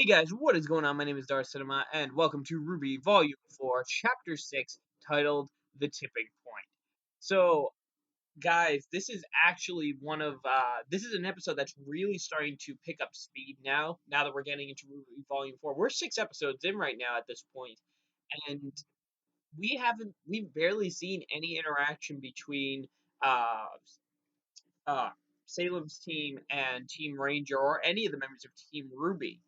Guys, what is going on? My name is Dar Cinema, and welcome to RWBY Volume 4, Chapter 6, titled The Tipping Point. So, guys, this is actually this is an episode that's really starting to pick up speed now that we're getting into RWBY Volume 4. We're 6 episodes in right now at this point, and we've barely seen any interaction between uh, uh, Salem's team and Team Ranger or any of the members of Team RWBY.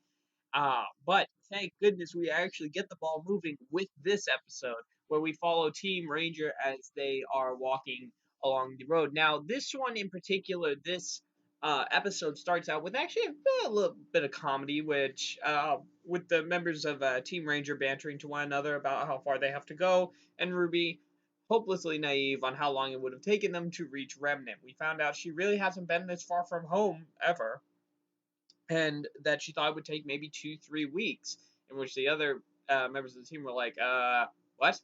But thank goodness we actually get the ball moving with this episode where we follow Team Ranger as they are walking along the road. Now, this one in particular, this episode starts out with actually a little bit of comedy, which with the members of Team Ranger bantering to one another about how far they have to go, and Ruby hopelessly naive on how long it would have taken them to reach Remnant. We found out she really hasn't been this far from home ever, and that she thought it would take maybe 2-3 weeks, in which the other members of the team were like, what?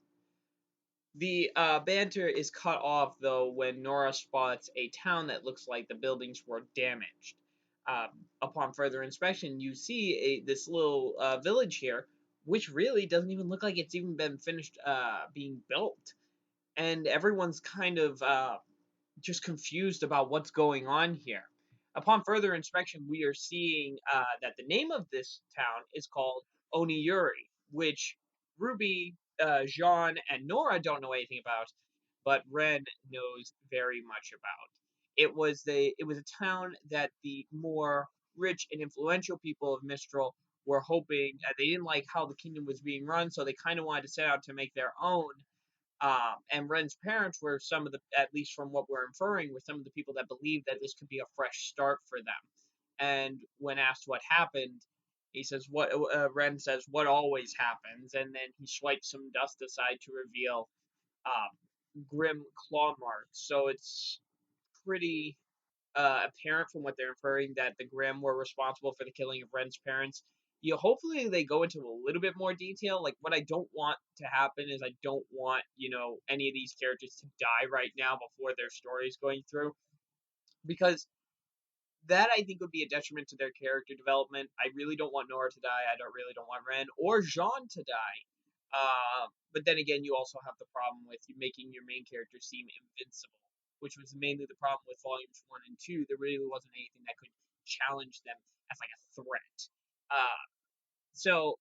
The banter is cut off, though, when Nora spots a town that looks like the buildings were damaged. Upon further inspection, you see this little village here, which really doesn't even look like it's even been finished being built. And everyone's kind of just confused about what's going on here. Upon further inspection, we are seeing that the name of this town is called Oniyuri, which Ruby, Jean, and Nora don't know anything about, but Ren knows very much about. It was a town that the more rich and influential people of Mistral were hoping. They didn't like how the kingdom was being run, so they kind of wanted to set out to make their own, and Ren's parents were some of the, at least from what we're inferring, were some of the people that believed that this could be a fresh start for them. And when asked what happened, he says, "What?" Ren says, "What always happens," and then he swipes some dust aside to reveal grim claw marks. So it's pretty apparent from what they're inferring that the Grimm were responsible for the killing of Ren's parents. Hopefully they go into a little bit more detail. Like, what I don't want to happen is I don't want, any of these characters to die right now before their story is going through, because that I think would be a detriment to their character development. I really don't want Nora to die. I don't really don't want Ren or Jean to die. But then again, you also have the problem with you making your main character seem invincible, which was mainly the problem with volumes 1 and 2. There really wasn't anything that could challenge them as like a threat. So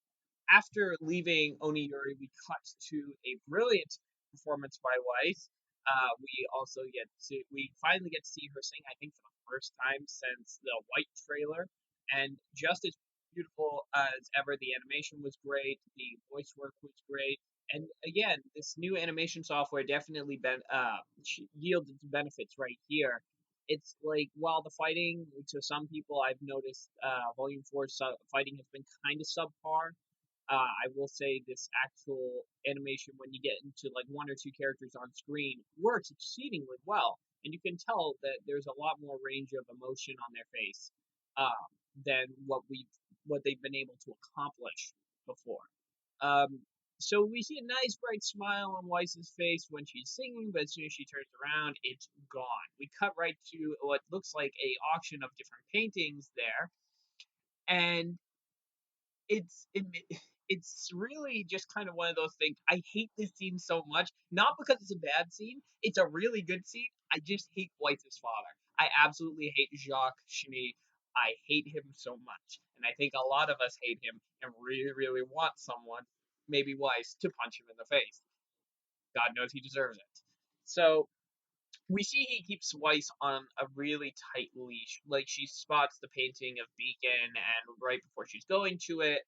after leaving Oniyuri, we cut to a brilliant performance by Weiss. We finally get to see her sing, I think, for the first time since the White trailer, and just as beautiful as ever. The animation was great, the voice work was great, and again, this new animation software definitely yielded benefits right here. It's like, while the fighting, to some people, I've noticed Volume 4 fighting has been kind of subpar. I will say this actual animation, when you get into like one or two characters on screen, works exceedingly well, and you can tell that there's a lot more range of emotion on their face than what they've been able to accomplish before. Um, so we see a nice bright smile on Weiss's face when she's singing, but as soon as she turns around, it's gone. We cut right to what looks like a auction of different paintings there, and it's it, it's really just kind of one of those things. I hate this scene so much, not because it's a bad scene. It's a really good scene. I just hate Weiss's father. I absolutely hate Jacques Chimay. I hate him so much, and I think a lot of us hate him and really, really want someone, maybe Weiss, to punch him in the face. God knows he deserves it. So we see he keeps Weiss on a really tight leash. Like, she spots the painting of Beacon, and right before she's going to it,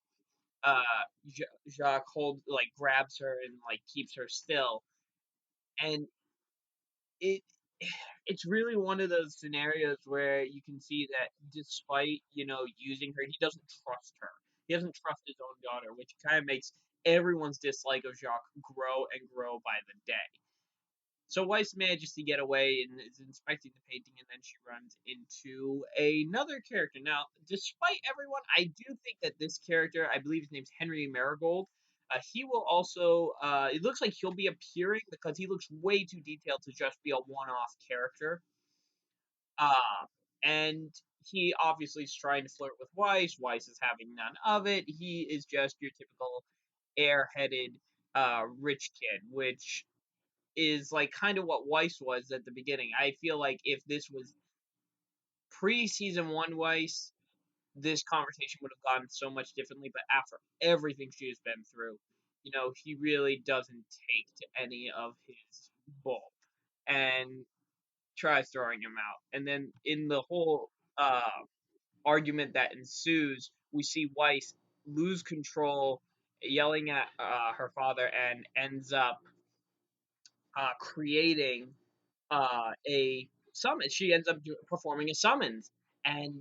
uh, Jacques grabs her and like keeps her still, and it it's really one of those scenarios where you can see that despite using her, he doesn't trust her. He doesn't trust his own daughter, which kind of makes everyone's dislike of Jacques grow and grow by the day. So Weiss manages to get away and is inspecting the painting, and then she runs into another character. Now, despite everyone, I do think that this character, I believe his name's Henry Marigold, he will also, it looks like he'll be appearing because he looks way too detailed to just be a one-off character. And he obviously is trying to flirt with Weiss. Weiss is having none of it. He is just your typical airheaded rich kid, which is like kind of what Weiss was at the beginning. I feel like if this was pre-season one Weiss, this conversation would have gone so much differently. But after everything she has been through, he really doesn't take to any of his bull and tries throwing him out. And then in the whole argument that ensues, we see Weiss lose control, yelling at her father, and ends up creating a summons. She ends up performing a summons, and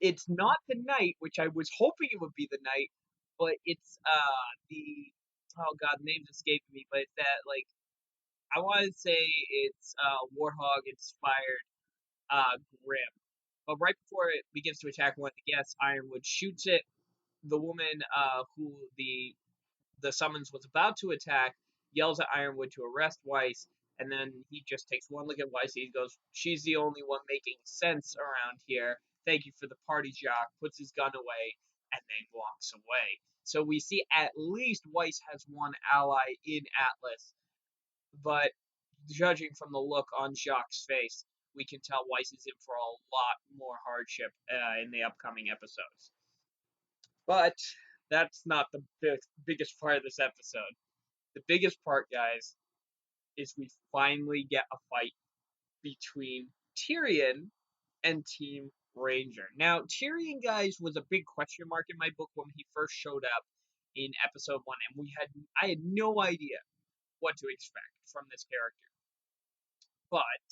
it's not the knight, which I was hoping it would be the knight, but it's the oh god, the name's escaping me, but it's that like I want to say it's Warthog inspired Grim. But right before it begins to attack one of the guests, Ironwood shoots it. The woman who the summons was about to attack yells at Ironwood to arrest Weiss, and then he just takes one look at Weiss. He goes, "She's the only one making sense around here. Thank you for the party, Jock." Puts his gun away and then walks away. So we see at least Weiss has one ally in Atlas, but judging from the look on Jacques' face, we can tell Weiss is in for a lot more hardship in the upcoming episodes. But that's not the biggest part of this episode. The biggest part, guys, is we finally get a fight between Tyrion and Team Ranger. Now, Tyrion, guys, was a big question mark in my book when he first showed up in episode 1, and I had no idea what to expect from this character. But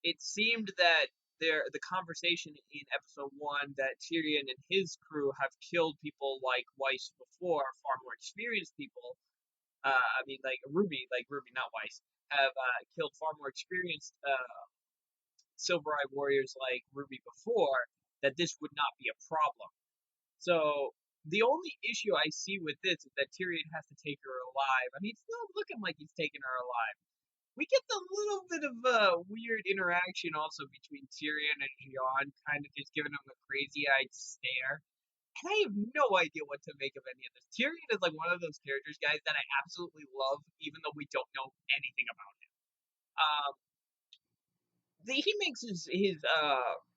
it seemed that the conversation in episode 1 that Tyrion and his crew have killed people like Weiss before, far more experienced people. I mean, like RWBY, not Weiss, have killed far more experienced Silver Eye warriors like RWBY before. That this would not be a problem. So the only issue I see with this is that Tyrion has to take her alive. I mean, it's not looking like he's taking her alive. We get a little bit of a weird interaction also between Tyrion and Jon, kind of just giving him a crazy-eyed stare. And I have no idea what to make of any of this. Tyrion is like one of those characters, guys, that I absolutely love, even though we don't know anything about him. Um, he makes his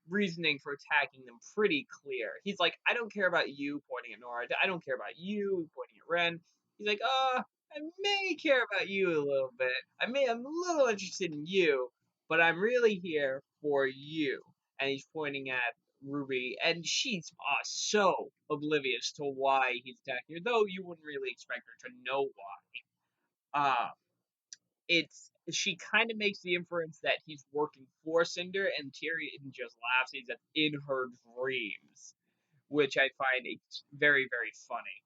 reasoning for attacking them pretty clear. He's like, I don't care about you, pointing at Nora. I don't care about you, pointing at Ren. He's like, I may care about you a little bit. I'm a little interested in you, but I'm really here for you. And he's pointing at Ruby, and she's so oblivious to why he's attacking her, though you wouldn't really expect her to know why. It's she kind of makes the inference that he's working for Cinder, and Tyrion just laughs. He's in her dreams, which I find very, very funny.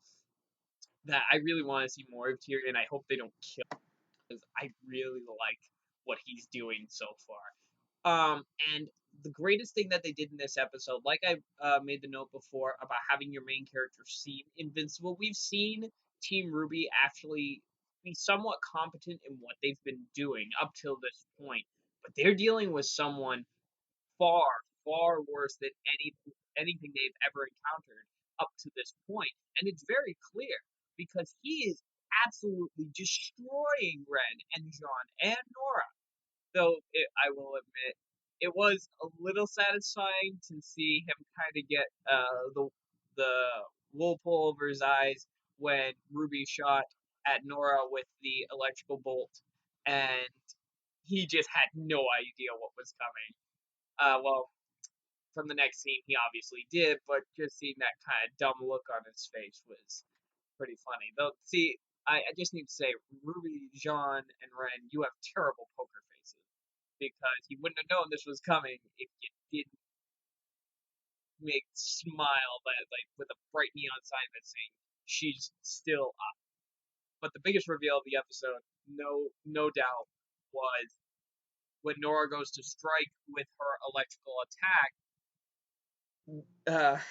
That I really want to see more of Tyrion. I hope they don't kill him, because I really like what he's doing so far. And the greatest thing that they did in this episode, like I made the note before about having your main character seem invincible, we've seen Team RWBY actually be somewhat competent in what they've been doing up till this point, but they're dealing with someone far, far worse than anything they've ever encountered up to this point, and it's very clear because he is absolutely destroying Ren and Jon and Nora. Though I will admit, it was a little satisfying to see him kind of get the wool pull over his eyes when Ruby shot at Nora with the electrical bolt, and he just had no idea what was coming. Well, from the next scene, he obviously did, but just seeing that kind of dumb look on his face was pretty funny. Though, see, I just need to say, Ruby, Jon, and Ren, you have terrible poker faces because he wouldn't have known this was coming if you didn't make smile that like with a bright neon sign that's saying she's still up. But the biggest reveal of the episode, no doubt, was when Nora goes to strike with her electrical attack.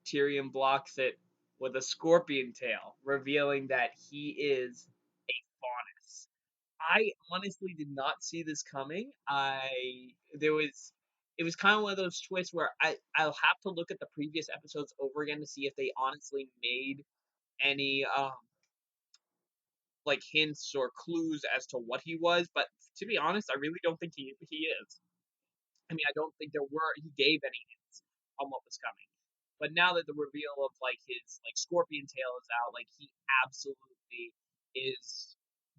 Tyrion blocks it with a scorpion tail, revealing that he is a faunus. I honestly did not see this coming. I there was it was kind of one of those twists where I'll have to look at the previous episodes over again to see if they honestly made any like hints or clues as to what he was. But to be honest, I really don't think he is. I mean, I don't think he gave any hints on what was coming. But now that the reveal of like his like scorpion tail is out, like he absolutely is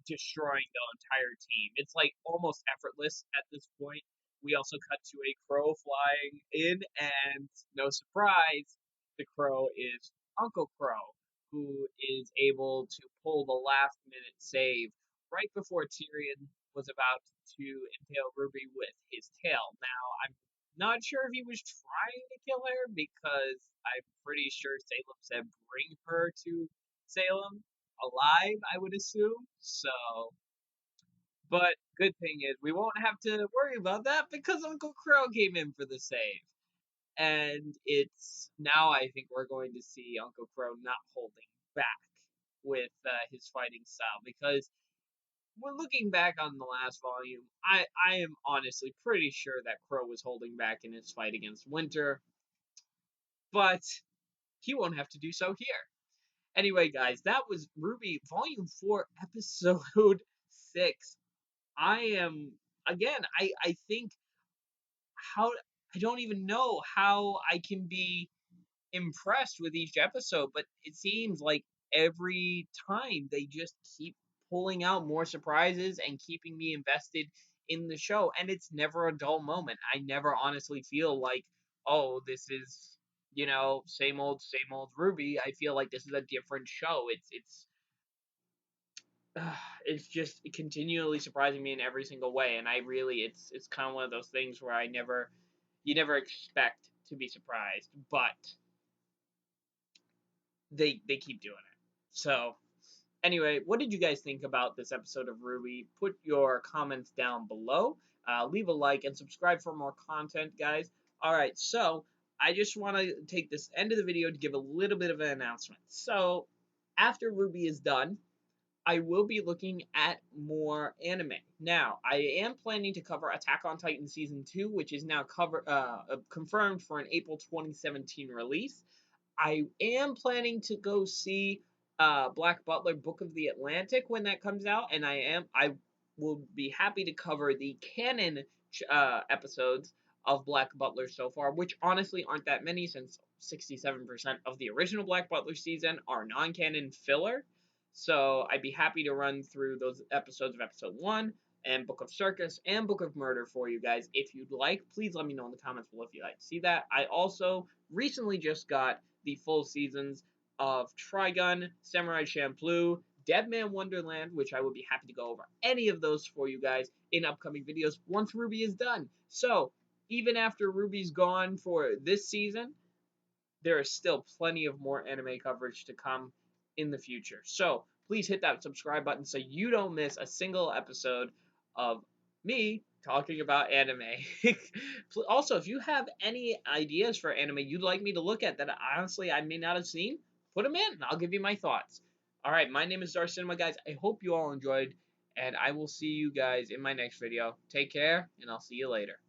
destroying the entire team. It's like almost effortless at this point. We also cut to a crow flying in, and no surprise, the crow is Uncle Crow, who is able to pull the last minute save right before Tyrion was about to impale Ruby with his tail. Now, I'm not sure if he was trying to kill her because I'm pretty sure Salem said bring her to Salem alive, I would assume. So, but good thing is we won't have to worry about that because Uncle Crow came in for the save. And it's now I think we're going to see Uncle Crow not holding back with his fighting style because when looking back on the last volume, I am honestly pretty sure that Crow was holding back in his fight against Winter, but he won't have to do so here. Anyway, guys, that was RWBY Volume 4, Episode 6. I am, again, I think how, I don't even know how I can be impressed with each episode, but it seems like every time they just keep pulling out more surprises and keeping me invested in the show. And it's never a dull moment. I never honestly feel like, oh, this is, same old RWBY. I feel like this is a different show. It's just continually surprising me in every single way. And I really, it's kind of one of those things where you never expect to be surprised, but they keep doing it. So anyway, what did you guys think about this episode of RWBY? Put your comments down below. Leave a like and subscribe for more content, guys. All right, so I just want to take this end of the video to give a little bit of an announcement. So after RWBY is done, I will be looking at more anime. Now, I am planning to cover Attack on Titan Season 2, which is now confirmed for an April 2017 release. I am planning to go see Black Butler Book of the Atlantic when that comes out, and I will be happy to cover the canon episodes of Black Butler so far, which honestly aren't that many since 67% of the original Black Butler season are non-canon filler. So I'd be happy to run through those episodes of episode 1 and Book of Circus and Book of Murder for you guys. If you'd like, please let me know in the comments below if you'd like to see that. I also recently just got the full seasons of Trigun, Samurai Champloo, Deadman Wonderland, which I would be happy to go over any of those for you guys in upcoming videos once RWBY is done. So, even after RWBY's gone for this season, there is still plenty of more anime coverage to come in the future. So, please hit that subscribe button so you don't miss a single episode of me talking about anime. Also, if you have any ideas for anime you'd like me to look at that honestly I may not have seen, put them in and I'll give you my thoughts. All right, my name is Dark Cinema, guys. I hope you all enjoyed, and I will see you guys in my next video. Take care, and I'll see you later.